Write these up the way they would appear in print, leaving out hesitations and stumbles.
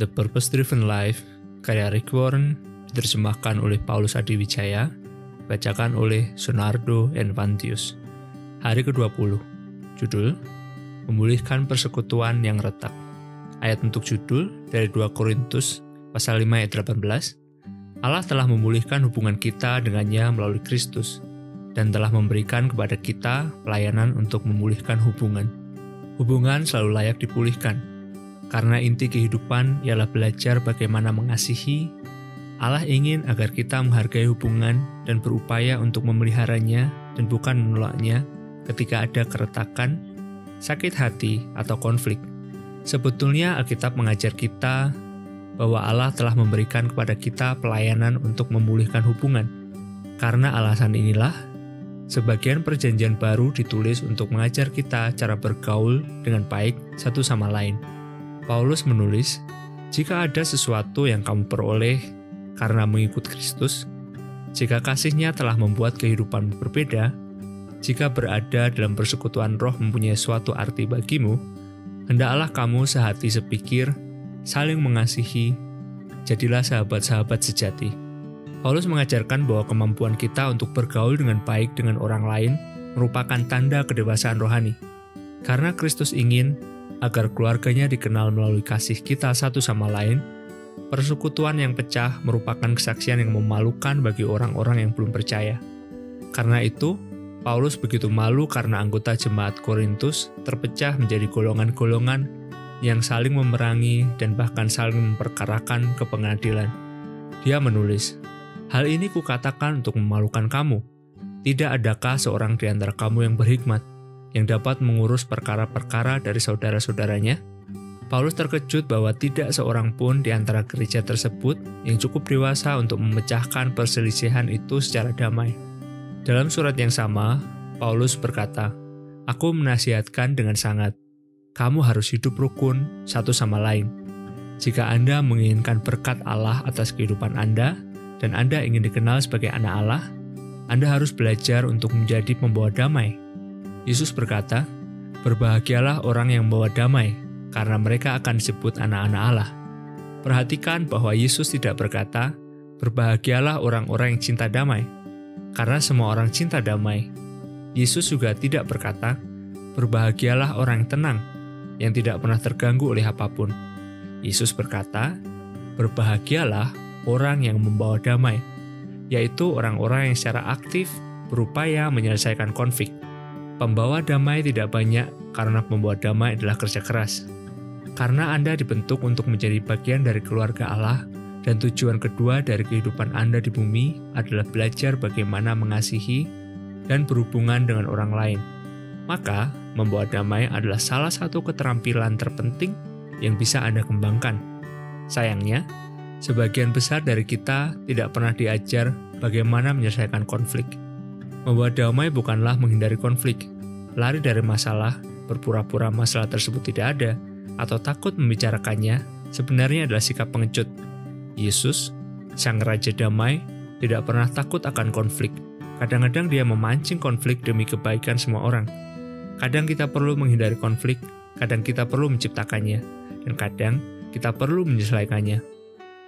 The Purpose Driven Life, karya Rick Warren, diterjemahkan oleh Paulus Adiwijaya, bacakan oleh Sonardo Envantius. Hari ke-20, judul, Memulihkan Persekutuan yang Retak. Ayat untuk judul dari 2 Korintus pasal 5 ayat 18, Allah telah memulihkan hubungan kita dengannya melalui Kristus, dan telah memberikan kepada kita pelayanan untuk memulihkan hubungan. Hubungan selalu layak dipulihkan, karena inti kehidupan ialah belajar bagaimana mengasihi. Allah ingin agar kita menghargai hubungan dan berupaya untuk memeliharanya dan bukan menolaknya ketika ada keretakan, sakit hati, atau konflik. Sebetulnya Alkitab mengajar kita bahwa Allah telah memberikan kepada kita pelayanan untuk memulihkan hubungan. Karena alasan inilah, sebagian perjanjian baru ditulis untuk mengajar kita cara bergaul dengan baik satu sama lain. Paulus menulis, jika ada sesuatu yang kamu peroleh karena mengikut Kristus, jika kasih-Nya telah membuat kehidupan berbeda, jika berada dalam persekutuan roh mempunyai suatu arti bagimu, hendaklah kamu sehati sepikir, saling mengasihi, jadilah sahabat-sahabat sejati. Paulus mengajarkan bahwa kemampuan kita untuk bergaul dengan baik dengan orang lain merupakan tanda kedewasaan rohani. Karena Kristus ingin agar keluarganya dikenal melalui kasih kita satu sama lain, persekutuan yang pecah merupakan kesaksian yang memalukan bagi orang-orang yang belum percaya. Karena itu, Paulus begitu malu karena anggota jemaat Korintus terpecah menjadi golongan-golongan yang saling memerangi dan bahkan saling memperkarakan ke pengadilan. Dia menulis, hal ini kukatakan untuk memalukan kamu. Tidak adakah seorang di antara kamu yang berhikmat, yang dapat mengurus perkara-perkara dari saudara-saudaranya? Paulus terkejut bahwa tidak seorang pun di antara gereja tersebut yang cukup dewasa untuk memecahkan perselisihan itu secara damai. Dalam surat yang sama, Paulus berkata, aku menasihatkan dengan sangat, kamu harus hidup rukun satu sama lain. Jika Anda menginginkan berkat Allah atas kehidupan Anda, dan Anda ingin dikenal sebagai anak Allah, Anda harus belajar untuk menjadi pembawa damai. Yesus berkata, berbahagialah orang yang membawa damai, karena mereka akan disebut anak-anak Allah. Perhatikan bahwa Yesus tidak berkata, berbahagialah orang-orang yang cinta damai, karena semua orang cinta damai. Yesus juga tidak berkata, berbahagialah orang yang tenang, yang tidak pernah terganggu oleh apapun. Yesus berkata, berbahagialah orang yang membawa damai, yaitu orang-orang yang secara aktif berupaya menyelesaikan konflik. Pembawa damai tidak banyak karena pembawa damai adalah kerja keras. Karena Anda dibentuk untuk menjadi bagian dari keluarga Allah, dan tujuan kedua dari kehidupan Anda di bumi adalah belajar bagaimana mengasihi dan berhubungan dengan orang lain. Maka, membawa damai adalah salah satu keterampilan terpenting yang bisa Anda kembangkan. Sayangnya, sebagian besar dari kita tidak pernah diajar bagaimana menyelesaikan konflik. Membawa damai bukanlah menghindari konflik, lari dari masalah, berpura-pura masalah tersebut tidak ada, atau takut membicarakannya, sebenarnya adalah sikap pengecut. Yesus, Sang Raja Damai, tidak pernah takut akan konflik. Kadang-kadang dia memancing konflik demi kebaikan semua orang. Kadang kita perlu menghindari konflik, kadang kita perlu menciptakannya, dan kadang kita perlu menyelesaikannya.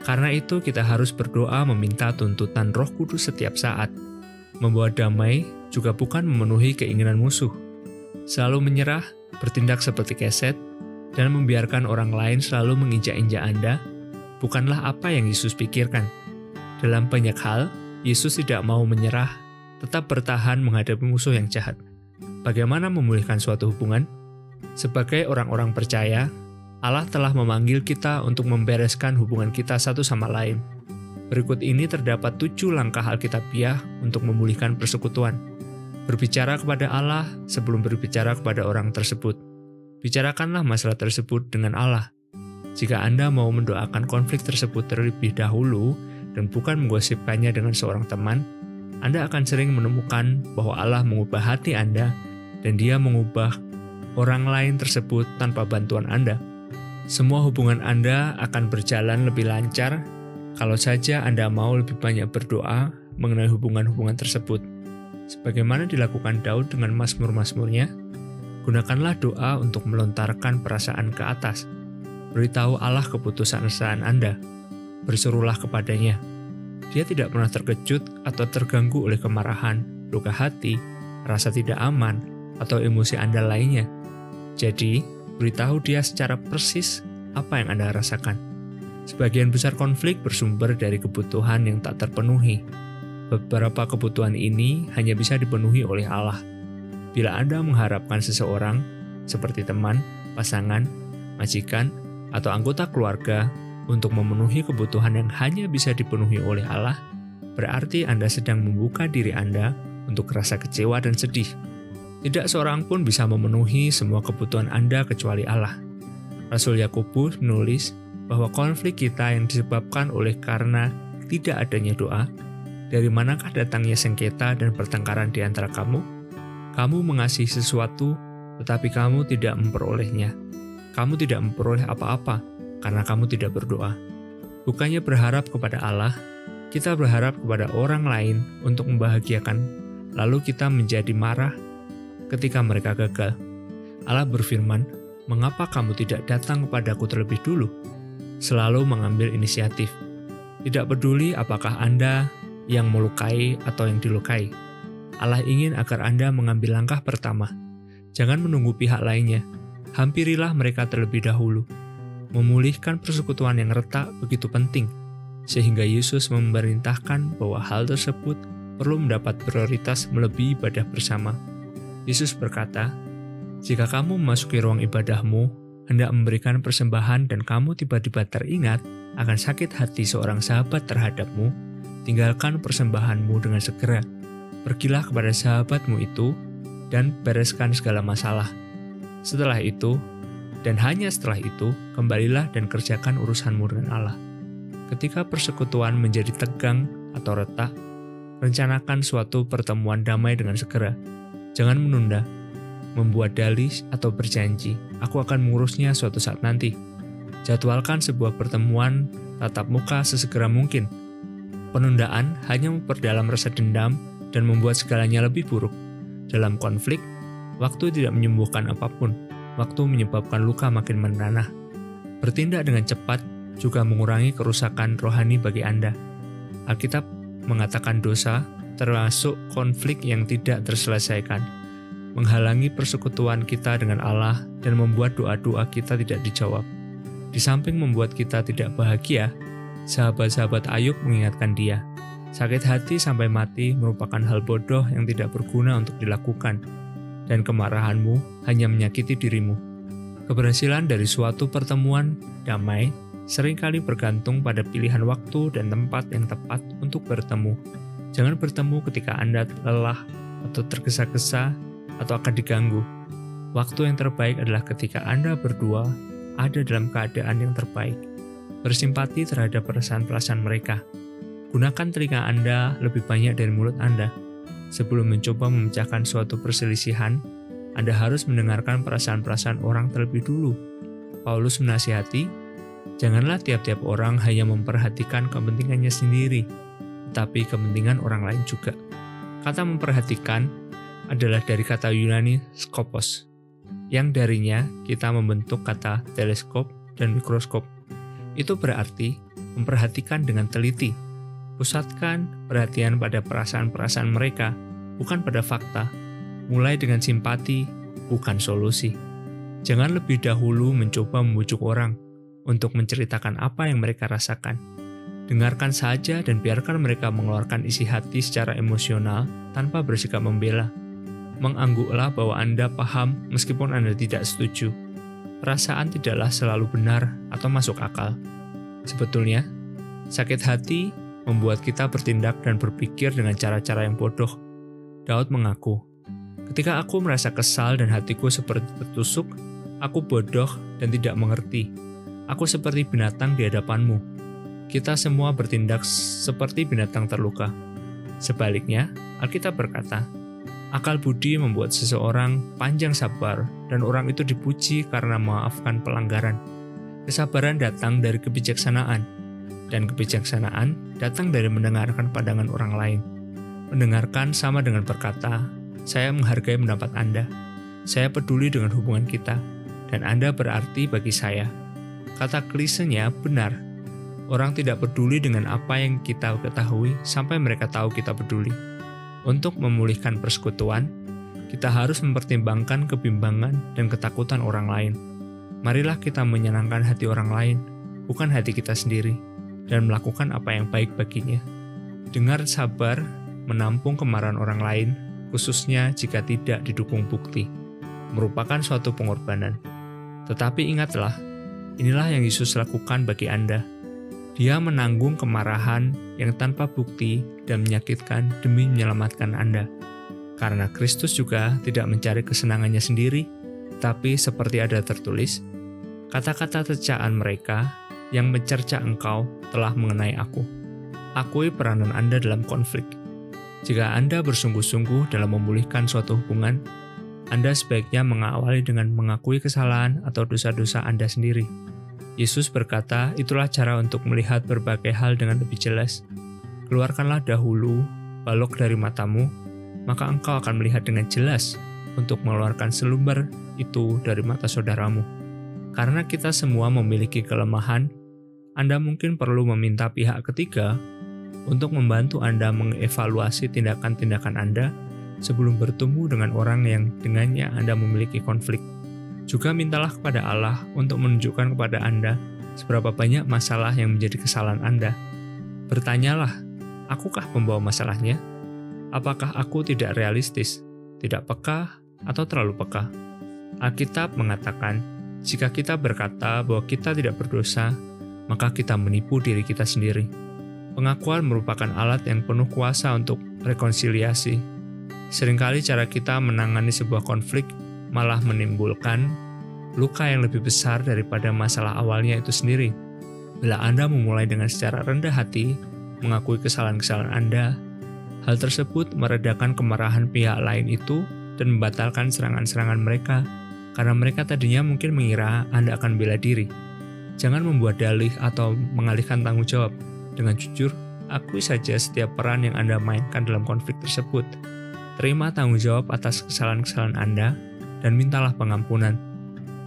Karena itu kita harus berdoa meminta tuntutan Roh Kudus setiap saat. Membawa damai juga bukan memenuhi keinginan musuh. Selalu menyerah, bertindak seperti keset, dan membiarkan orang lain selalu menginjak-injak Anda, bukanlah apa yang Yesus pikirkan. Dalam banyak hal, Yesus tidak mau menyerah, tetap bertahan menghadapi musuh yang jahat. Bagaimana memulihkan suatu hubungan? Sebagai orang-orang percaya, Allah telah memanggil kita untuk membereskan hubungan kita satu sama lain. Berikut ini terdapat 7 langkah Alkitabiah untuk memulihkan persekutuan. Berbicara kepada Allah sebelum berbicara kepada orang tersebut. Bicarakanlah masalah tersebut dengan Allah. Jika Anda mau mendoakan konflik tersebut terlebih dahulu dan bukan menggosipkannya dengan seorang teman, Anda akan sering menemukan bahwa Allah mengubah hati Anda dan Dia mengubah orang lain tersebut tanpa bantuan Anda. Semua hubungan Anda akan berjalan lebih lancar kalau saja Anda mau lebih banyak berdoa mengenai hubungan-hubungan tersebut. Sebagaimana dilakukan Daud dengan mazmur-mazmurnya, gunakanlah doa untuk melontarkan perasaan ke atas. Beritahu Allah keputusasaan Anda. Berserulah kepadanya. Dia tidak pernah terkejut atau terganggu oleh kemarahan, luka hati, rasa tidak aman, atau emosi Anda lainnya. Jadi, beritahu dia secara persis apa yang Anda rasakan. Sebagian besar konflik bersumber dari kebutuhan yang tak terpenuhi. Beberapa kebutuhan ini hanya bisa dipenuhi oleh Allah. Bila Anda mengharapkan seseorang, seperti teman, pasangan, majikan, atau anggota keluarga, untuk memenuhi kebutuhan yang hanya bisa dipenuhi oleh Allah, berarti Anda sedang membuka diri Anda untuk rasa kecewa dan sedih. Tidak seorang pun bisa memenuhi semua kebutuhan Anda kecuali Allah. Rasul Yakobus menulis bahwa konflik kita yang disebabkan oleh karena tidak adanya doa. Dari manakah datangnya sengketa dan pertengkaran di antara kamu? Kamu mengasihi sesuatu, tetapi kamu tidak memperolehnya. Kamu tidak memperoleh apa-apa karena kamu tidak berdoa. Bukannya berharap kepada Allah, kita berharap kepada orang lain untuk membahagiakan, lalu kita menjadi marah ketika mereka gagal. Allah berfirman, "Mengapa kamu tidak datang kepadaku terlebih dulu?" Selalu mengambil inisiatif. Tidak peduli apakah Anda yang melukai atau yang dilukai. Allah ingin agar Anda mengambil langkah pertama. Jangan menunggu pihak lainnya. Hampirilah mereka terlebih dahulu. Memulihkan persekutuan yang retak begitu penting, sehingga Yesus memerintahkan bahwa hal tersebut perlu mendapat prioritas melebihi ibadah bersama. Yesus berkata, "Jika kamu memasuki ruang ibadahmu, hendak memberikan persembahan dan kamu tiba-tiba teringat akan sakit hati seorang sahabat terhadapmu, tinggalkan persembahanmu dengan segera. Pergilah kepada sahabatmu itu dan bereskan segala masalah. Setelah itu, dan hanya setelah itu, kembalilah dan kerjakan urusanmu dengan Allah." Ketika persekutuan menjadi tegang atau retak, rencanakan suatu pertemuan damai dengan segera. Jangan menunda, membuat dalih atau berjanji, "Aku akan mengurusnya suatu saat nanti." Jadwalkan sebuah pertemuan tatap muka sesegera mungkin. Penundaan hanya memperdalam rasa dendam dan membuat segalanya lebih buruk. Dalam konflik, waktu tidak menyembuhkan apapun. Waktu menyebabkan luka makin menanah. Bertindak dengan cepat juga mengurangi kerusakan rohani bagi Anda. Alkitab mengatakan dosa, termasuk konflik yang tidak terselesaikan, menghalangi persekutuan kita dengan Allah dan membuat doa-doa kita tidak dijawab. Di samping membuat kita tidak bahagia, sahabat-sahabat Ayub mengingatkan dia, sakit hati sampai mati merupakan hal bodoh yang tidak berguna untuk dilakukan, dan kemarahanmu hanya menyakiti dirimu. Keberhasilan dari suatu pertemuan damai seringkali bergantung pada pilihan waktu dan tempat yang tepat untuk bertemu. Jangan bertemu ketika Anda lelah atau tergesa-gesa atau akan diganggu. Waktu yang terbaik adalah ketika Anda berdua ada dalam keadaan yang terbaik. Bersimpati terhadap perasaan-perasaan mereka. Gunakan telinga Anda lebih banyak dari mulut Anda. Sebelum mencoba memecahkan suatu perselisihan, Anda harus mendengarkan perasaan-perasaan orang terlebih dulu. Paulus menasihati, janganlah tiap-tiap orang hanya memperhatikan kepentingannya sendiri, tetapi kepentingan orang lain juga. Kata memperhatikan adalah dari kata Yunani skopos, yang darinya kita membentuk kata teleskop dan mikroskop. Itu berarti memperhatikan dengan teliti. Pusatkan perhatian pada perasaan-perasaan mereka, bukan pada fakta. Mulai dengan simpati, bukan solusi. Jangan lebih dahulu mencoba membujuk orang untuk menceritakan apa yang mereka rasakan. Dengarkan saja dan biarkan mereka mengeluarkan isi hati secara emosional tanpa bersikap membela. Mengangguklah bahwa Anda paham meskipun Anda tidak setuju. Perasaan tidaklah selalu benar atau masuk akal. Sebetulnya, sakit hati membuat kita bertindak dan berpikir dengan cara-cara yang bodoh. Daud mengaku, "Ketika aku merasa kesal dan hatiku seperti tertusuk, aku bodoh dan tidak mengerti. Aku seperti binatang di hadapanmu." Kita semua bertindak seperti binatang terluka. Sebaliknya, Alkitab berkata, akal budi membuat seseorang panjang sabar dan orang itu dipuji karena memaafkan pelanggaran. Kesabaran datang dari kebijaksanaan, dan kebijaksanaan datang dari mendengarkan pandangan orang lain. Mendengarkan sama dengan berkata, "Saya menghargai pendapat Anda. Saya peduli dengan hubungan kita, dan Anda berarti bagi saya." Kata klisenya benar. Orang tidak peduli dengan apa yang kita ketahui sampai mereka tahu kita peduli. Untuk memulihkan persekutuan, kita harus mempertimbangkan kebimbangan dan ketakutan orang lain. Marilah kita menyenangkan hati orang lain, bukan hati kita sendiri, dan melakukan apa yang baik baginya. Dengar sabar, menampung kemarahan orang lain, khususnya jika tidak didukung bukti, merupakan suatu pengorbanan. Tetapi ingatlah, inilah yang Yesus lakukan bagi Anda. Dia menanggung kemarahan yang tanpa bukti dan menyakitkan demi menyelamatkan Anda. Karena Kristus juga tidak mencari kesenangannya sendiri, tapi seperti ada tertulis, kata-kata cercaan mereka yang mencerca engkau telah mengenai aku. Akui peranan Anda dalam konflik. Jika Anda bersungguh-sungguh dalam memulihkan suatu hubungan, Anda sebaiknya mengawali dengan mengakui kesalahan atau dosa-dosa Anda sendiri. Yesus berkata, itulah cara untuk melihat berbagai hal dengan lebih jelas. Keluarkanlah dahulu balok dari matamu, maka engkau akan melihat dengan jelas untuk mengeluarkan selumbar itu dari mata saudaramu. Karena kita semua memiliki kelemahan, Anda mungkin perlu meminta pihak ketiga untuk membantu Anda mengevaluasi tindakan-tindakan Anda sebelum bertemu dengan orang yang dengannya Anda memiliki konflik. Juga mintalah kepada Allah untuk menunjukkan kepada Anda seberapa banyak masalah yang menjadi kesalahan Anda. Bertanyalah, akukah pembawa masalahnya? Apakah aku tidak realistis, tidak peka, atau terlalu peka? Alkitab mengatakan, jika kita berkata bahwa kita tidak berdosa, maka kita menipu diri kita sendiri. Pengakuan merupakan alat yang penuh kuasa untuk rekonsiliasi. Seringkali cara kita menangani sebuah konflik malah menimbulkan luka yang lebih besar daripada masalah awalnya itu sendiri. Bila Anda memulai dengan secara rendah hati mengakui kesalahan-kesalahan Anda, hal tersebut meredakan kemarahan pihak lain itu dan membatalkan serangan-serangan mereka, karena mereka tadinya mungkin mengira Anda akan bela diri. Jangan membuat dalih atau mengalihkan tanggung jawab. Dengan jujur, akui saja setiap peran yang Anda mainkan dalam konflik tersebut. Terima tanggung jawab atas kesalahan-kesalahan Anda dan mintalah pengampunan.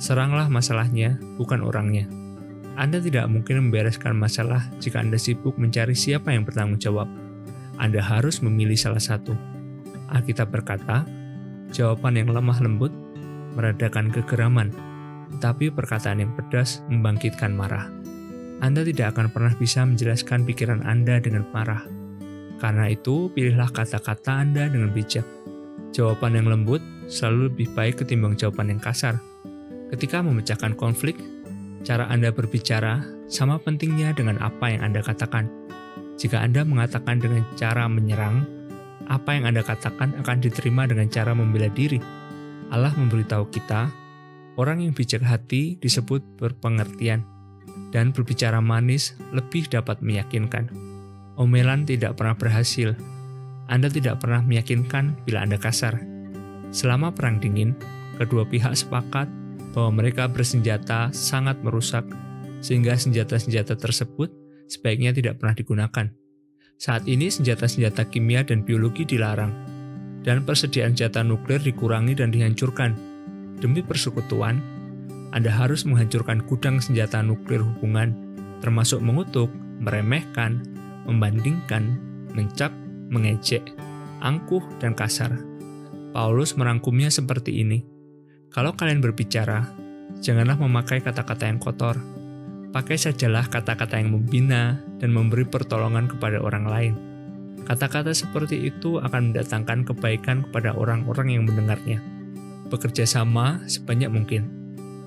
Seranglah masalahnya, bukan orangnya. Anda tidak mungkin membereskan masalah jika Anda sibuk mencari siapa yang bertanggung jawab. Anda harus memilih salah satu. Alkitab berkata, jawaban yang lemah lembut meredakan kegeraman, tetapi perkataan yang pedas membangkitkan marah. Anda tidak akan pernah bisa menjelaskan pikiran Anda dengan marah. Karena itu, pilihlah kata-kata Anda dengan bijak. Jawaban yang lembut selalu lebih baik ketimbang jawaban yang kasar. Ketika memecahkan konflik, cara Anda berbicara sama pentingnya dengan apa yang Anda katakan. Jika Anda mengatakan dengan cara menyerang, apa yang Anda katakan akan diterima dengan cara membela diri. Allah memberitahu kita, orang yang bijak hati disebut berpengertian, dan berbicara manis lebih dapat meyakinkan. Omelan tidak pernah berhasil. Anda tidak pernah meyakinkan bila Anda kasar. Selama Perang Dingin, kedua pihak sepakat bahwa mereka bersenjata sangat merusak, sehingga senjata-senjata tersebut sebaiknya tidak pernah digunakan. Saat ini senjata-senjata kimia dan biologi dilarang, dan persediaan senjata nuklir dikurangi dan dihancurkan. Demi persekutuan, Anda harus menghancurkan gudang senjata nuklir hubungan, termasuk mengutuk, meremehkan, membandingkan, mencap, mengejek, angkuh, dan kasar. Paulus merangkumnya seperti ini. Kalau kalian berbicara, janganlah memakai kata-kata yang kotor. Pakai sajalah kata-kata yang membina dan memberi pertolongan kepada orang lain. Kata-kata seperti itu akan mendatangkan kebaikan kepada orang-orang yang mendengarnya. Bekerja sama sebanyak mungkin.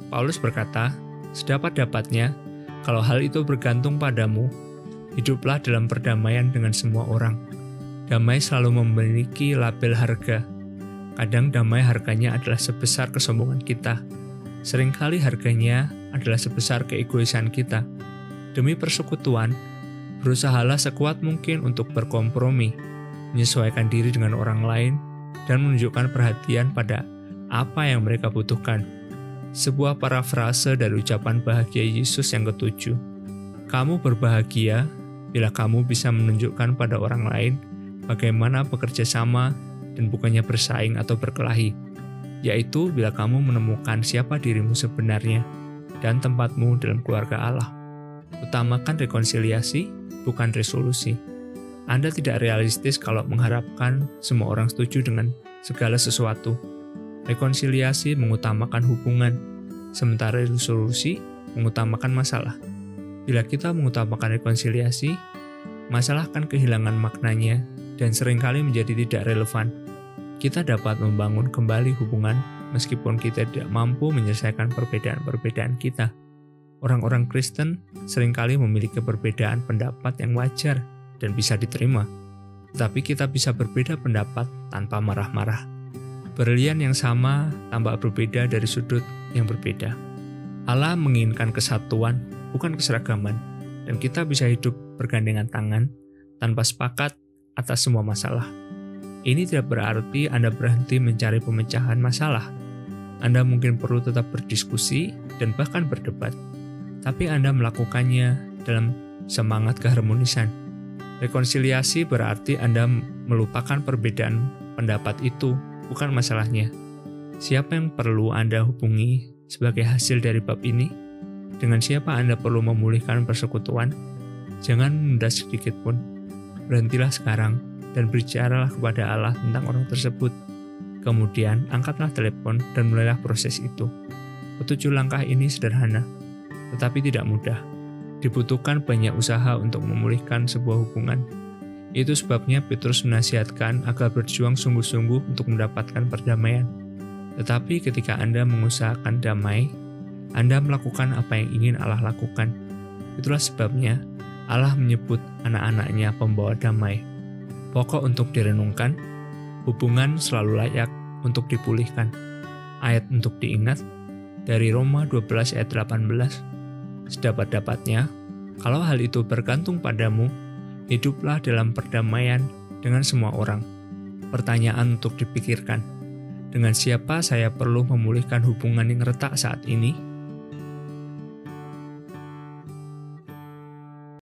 Paulus berkata, sedapat-dapatnya, kalau hal itu bergantung padamu, hiduplah dalam perdamaian dengan semua orang. Damai selalu memiliki label harga. Kadang damai harganya adalah sebesar kesombongan kita. Seringkali harganya adalah sebesar keegoisan kita. Demi persekutuan, berusahalah sekuat mungkin untuk berkompromi, menyesuaikan diri dengan orang lain, dan menunjukkan perhatian pada apa yang mereka butuhkan. Sebuah parafrase dari ucapan bahagia Yesus yang ketujuh. Kamu berbahagia bila kamu bisa menunjukkan pada orang lain bagaimana bekerja sama dan bukannya bersaing atau berkelahi, yaitu bila kamu menemukan siapa dirimu sebenarnya. dan tempatmu dalam keluarga Allah. Utamakan rekonsiliasi, bukan resolusi. Anda tidak realistis kalau mengharapkan semua orang setuju dengan segala sesuatu. Rekonsiliasi mengutamakan hubungan, sementara resolusi mengutamakan masalah. Bila kita mengutamakan rekonsiliasi, masalah akan kehilangan maknanya dan seringkali menjadi tidak relevan. Kita dapat membangun kembali hubungan meskipun kita tidak mampu menyelesaikan perbedaan-perbedaan kita. Orang-orang Kristen seringkali memiliki perbedaan pendapat yang wajar dan bisa diterima. Tetapi kita bisa berbeda pendapat tanpa marah-marah. Berlian yang sama tampak berbeda dari sudut yang berbeda. Allah menginginkan kesatuan, bukan keseragaman, dan kita bisa hidup bergandengan tangan tanpa sepakat atas semua masalah. Ini tidak berarti Anda berhenti mencari pemecahan masalah. Anda mungkin perlu tetap berdiskusi dan bahkan berdebat, tapi Anda melakukannya dalam semangat keharmonisan. Rekonsiliasi berarti Anda melupakan perbedaan pendapat itu, bukan masalahnya. Siapa yang perlu Anda hubungi sebagai hasil dari bab ini? Dengan siapa Anda perlu memulihkan persekutuan? Jangan menunda sedikit pun. Berhentilah sekarang dan bicaralah kepada Allah tentang orang tersebut. Kemudian, angkatlah telepon dan mulailah proses itu. 7 langkah ini sederhana, tetapi tidak mudah. Dibutuhkan banyak usaha untuk memulihkan sebuah hubungan. Itu sebabnya Petrus menasihatkan agar berjuang sungguh-sungguh untuk mendapatkan perdamaian. Tetapi ketika Anda mengusahakan damai, Anda melakukan apa yang ingin Allah lakukan. Itulah sebabnya Allah menyebut anak-anaknya pembawa damai. Pokok untuk direnungkan, hubungan selalu layak untuk dipulihkan. Ayat untuk diingat, dari Roma 12 ayat 18. Sedapat-dapatnya, kalau hal itu bergantung padamu, hiduplah dalam perdamaian dengan semua orang. Pertanyaan untuk dipikirkan, dengan siapa saya perlu memulihkan hubungan yang retak saat ini?